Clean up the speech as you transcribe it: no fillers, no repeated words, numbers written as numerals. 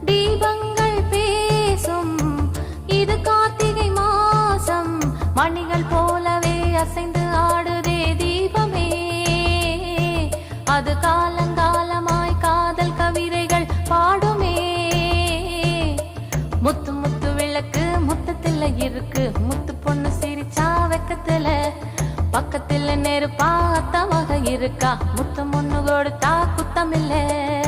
தீபங்கள் பேசும் இது கார்த்திகை மாசம், மணிகள் போலவே அசைந்து ஆடுதே தீபமே. அது காலங்காலமாய் காதல் கவிதைகள் பாடுமே. முத்து முத்து விளக்கு முத்தத்துல இருக்கு, முத்து பொண்ணு சிரிச்சா வெக்கத்துல, பக்கத்துல நெருப்பா அத்தமாக இருக்கா, முத்தம் ஒண்ணு கொடுத்தா குத்தமில்ல.